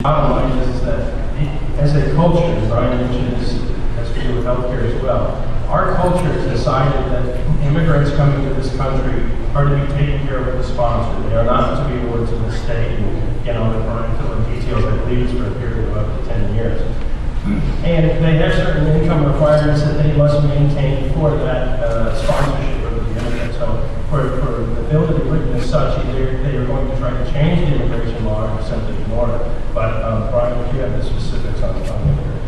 Bottom line is that as a culture, as Brian mentioned, this has to do with healthcare as well. Our culture has decided that immigrants coming to this country are to be taken care of with a sponsor. They are not to be awarded to the state. And I'll refer to the details, I believe it's for a period of up to 10 years. And they have certain income requirements that they must maintain for that sponsorship of the immigrant. So for the bill to be written as such, either they are going to try to change the immigration law or simply ignore it. But Brian, if you have the specifics on immigration.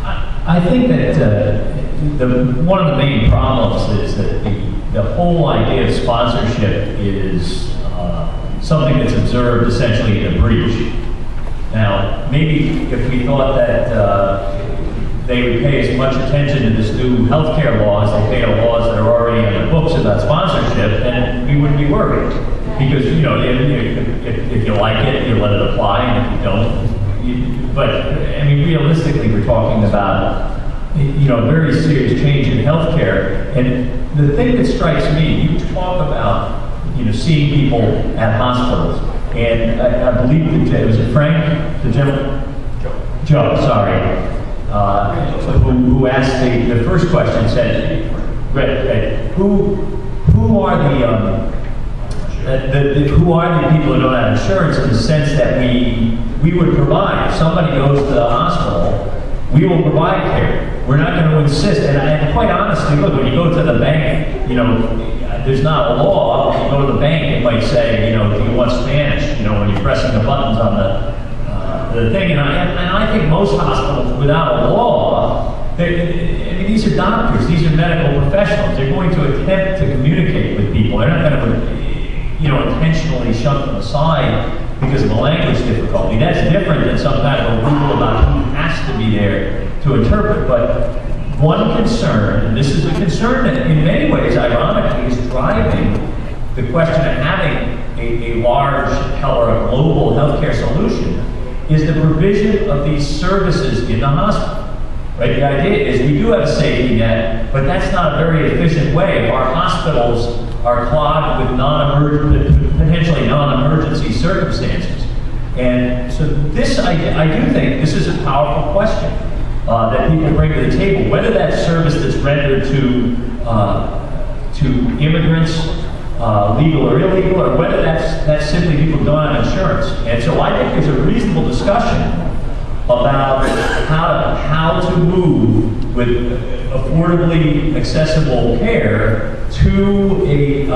I think that one of the main problems is that the whole idea of sponsorship is something that's observed essentially in a breach. Now, maybe if we thought that they would pay as much attention to this new healthcare law as they pay to laws that are already on the books about sponsorship, then we wouldn't be worried. Because, you know, if you like it, you let it apply, and if you don't, but, I mean, realistically, we're talking about, you know, very serious change in healthcare. And the thing that strikes me, you talk about, you know, seeing people at hospitals. And I believe that, was it Frank, the gentleman? Joe, sorry. Who asked the first question, said, who are the people who don't have insurance, in the sense that we would provide. If somebody goes to the hospital, we will provide care. We're not going to insist. And quite honestly, look, when you go to the bank, you know, there's not a law. When you go to the bank, it might say, you know, do you want Spanish? You know, when you're pressing the buttons on the thing. And I think most hospitals, without a law, I mean, these are doctors. These are medical professionals. They're going to attempt to communicate with people. They're not going to, you know, intentionally shunt them aside because of a language difficulty. That's different than some kind of a rule about who has to be there to interpret. But one concern, and this is a concern that in many ways, ironically, is driving the question of having a large or a global healthcare solution, is the provision of these services in the hospital. Right? The idea is we do have a safety net, but that's not a very efficient way. If our hospitals are clogged with potentially non-emergency circumstances. And so this, I do think, this is a powerful question that people bring to the table, whether that service that's rendered to immigrants, legal or illegal, or whether that's simply people who don't have insurance. And so I think there's a reasonable discussion about how to move with affordably accessible care to a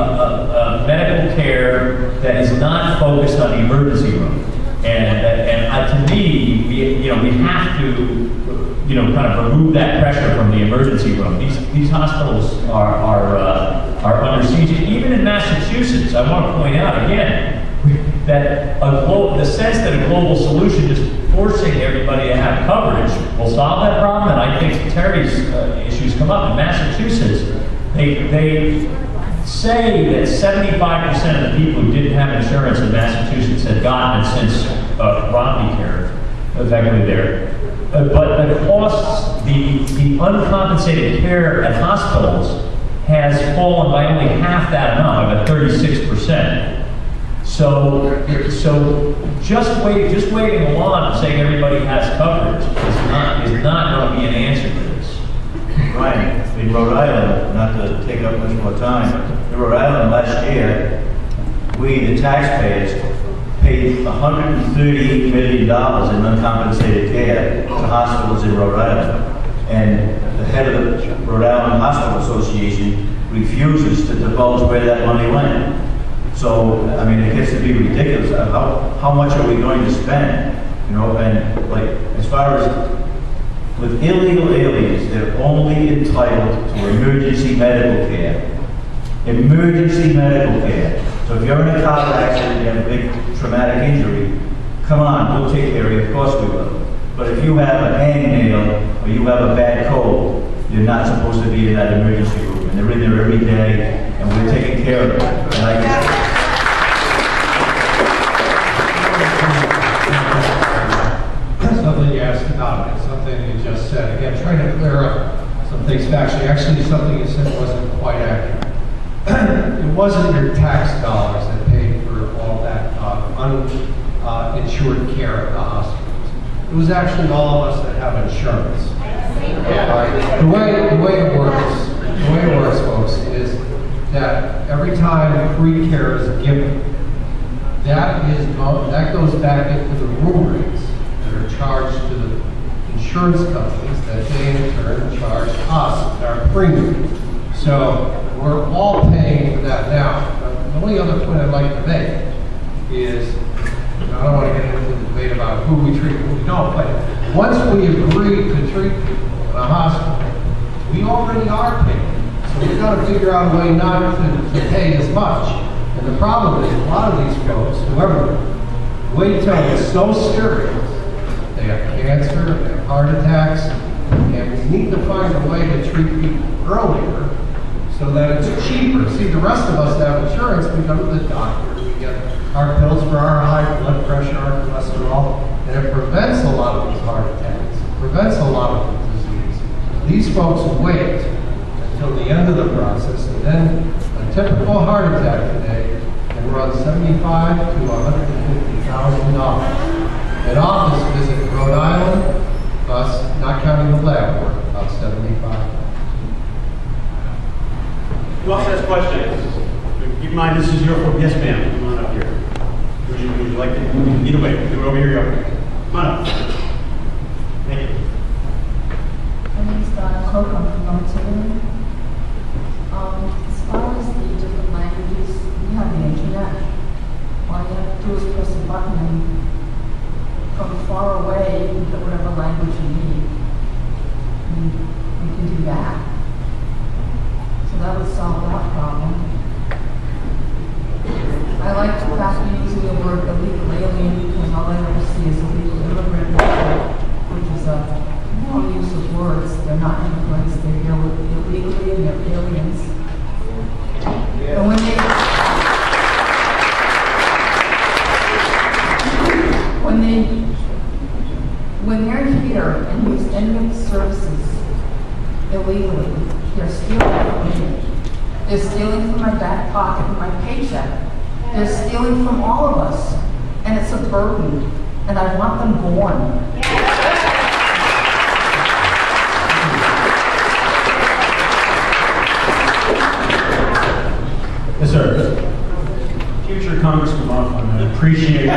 medical care that is not focused on the emergency room. And to me, we have to, you know, kind of remove that pressure from the emergency room. These hospitals are under siege. Even in Massachusetts, I want to point out again that the sense that a global solution is forcing everybody to have coverage will solve that problem. And I think Terry's issues come up. In Massachusetts, they say that 75% of the people who didn't have insurance in Massachusetts had gotten it since Romney Care, effectively there. But the costs, the uncompensated care at hospitals has fallen by only half that amount, about 36%. So just waving a wand and saying everybody has coverage is not going to be an answer to this. Right. In Rhode Island, not to take up much more time, in Rhode Island last year, we, the taxpayers, paid $138 million in uncompensated care to hospitals in Rhode Island. And the head of the Rhode Island Hospital Association refuses to divulge where that money went. So, I mean, it gets to be ridiculous. How much are we going to spend? You know, and like, as far as with illegal aliens, they're only entitled to emergency medical care. Emergency medical care. So if you're in a car accident, you have a big traumatic injury, come on, we'll take care of you, of course we will. But if you have a hangnail or you have a bad cold, you're not supposed to be in that emergency room. And they're in there every day, and we're taking care of them. And I guess something you asked about and something you just said. Again, trying to clear up some things factually. Actually, something you said wasn't quite accurate. It wasn't your tax dollars that paid for all that uninsured care at the hospitals. It was actually all of us that have insurance. The way it works, folks, is that every time free care is given, that goes back into the room rates that are charged to the insurance companies that they in turn charge us our premium. So we're all paying for that now. The only other point I'd like to make is, I don't want to get into the debate about who we treat and who we don't, but once we agree to treat people in a hospital, we already are paying. So we've got to figure out a way not to pay as much. And the problem is, a lot of these folks, whoever, wait till it's so serious, they have cancer, they have heart attacks, and we need to find a way to treat people earlier so that it's cheaper. See, the rest of us have insurance, we go to the doctor, we get our pills for our high blood pressure, our cholesterol, and it prevents a lot of these heart attacks, it prevents a lot of the disease. These folks wait until the end of the process, and then a typical heart attack today can run $75,000 to $150,000. An office visit in Rhode Island costs, not counting the lab work, about $75,000. Who else has questions? Keep in mind, this is your floor. Yes, ma'am. Come on up here. Would you like to? Either way, do it over here. Come on up. Thank you. My name is Donna Cook. I'm from North Italy. As far as the different languages, we have the internet. All you have to do is press a button and from far away, you can get whatever language you need. And you can do that. So that would solve that problem. I like the fact you're using the word illegal alien because all I ever see is illegal immigrant, which is a wrong use of words. They're not immigrants, they're here illegally and they're aliens. And when they're here and use any of the services illegally, they're stealing from me. They're stealing from my back pocket and my paycheck. They're stealing from all of us. And it's a burden. And I want them gone. Yes, sir. Future Congressman Loughlin, I appreciate it.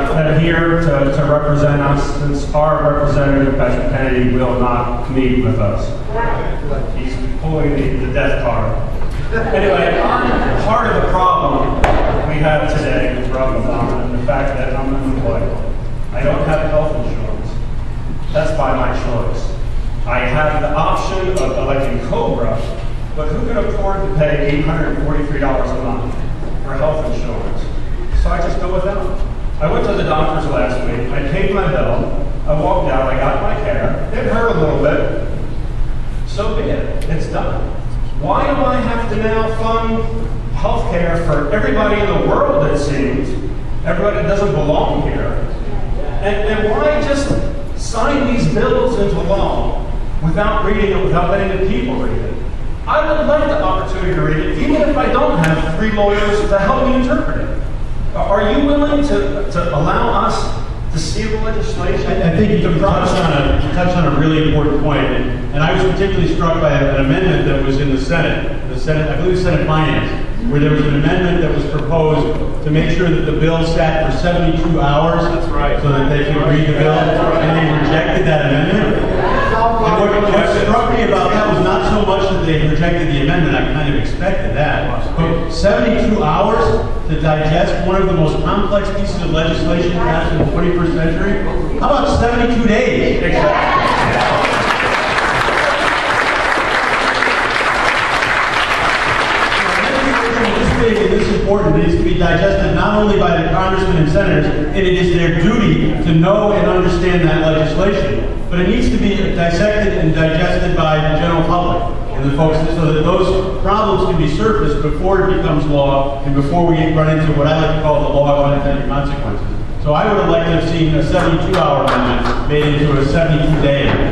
That are here to represent us, since our representative, Patrick Kennedy, will not meet with us. He's pulling the death card. Anyway, part of the problem we have today with Loughlin and the fact that I'm unemployed. I don't have health insurance. That's by my choice. I have the option of electing Cobra, but who can afford to pay $843 a month for health insurance? So I just go without. I went to the doctor's last week, I paid my bill, I walked out, I got my care, it hurt a little bit, so be it, it's done. Why do I have to now fund health care for everybody in the world, it seems, everybody that doesn't belong here? And why just sign these bills into law without reading it, without letting the people read it? I would like the opportunity to read it, even if I don't have 3 lawyers to help me interpret it. Are you willing to allow us to see the legislation? I think you touched on a really important point, and I was particularly struck by an amendment that was in the Senate, I believe Senate Finance, where there was an amendment that was proposed to make sure that the bill sat for 72 hours. That's right. So that they could read the bill, and they rejected that amendment. And what struck me about that was not so much that they rejected the amendment, I kind of expected that, but 72 hours to digest one of the most complex pieces of legislation passed in the 21st century? How about 72 days? Exactly. This is important. It needs to be digested not only by the congressmen and senators, and it is their duty to know and understand that legislation, but it needs to be dissected and digested by the general public and the folks, so that those problems can be surfaced before it becomes law and before we run into what I like to call the law of unintended consequences. So I would have liked to have seen a 72-hour amendment made into a 72-day amendment.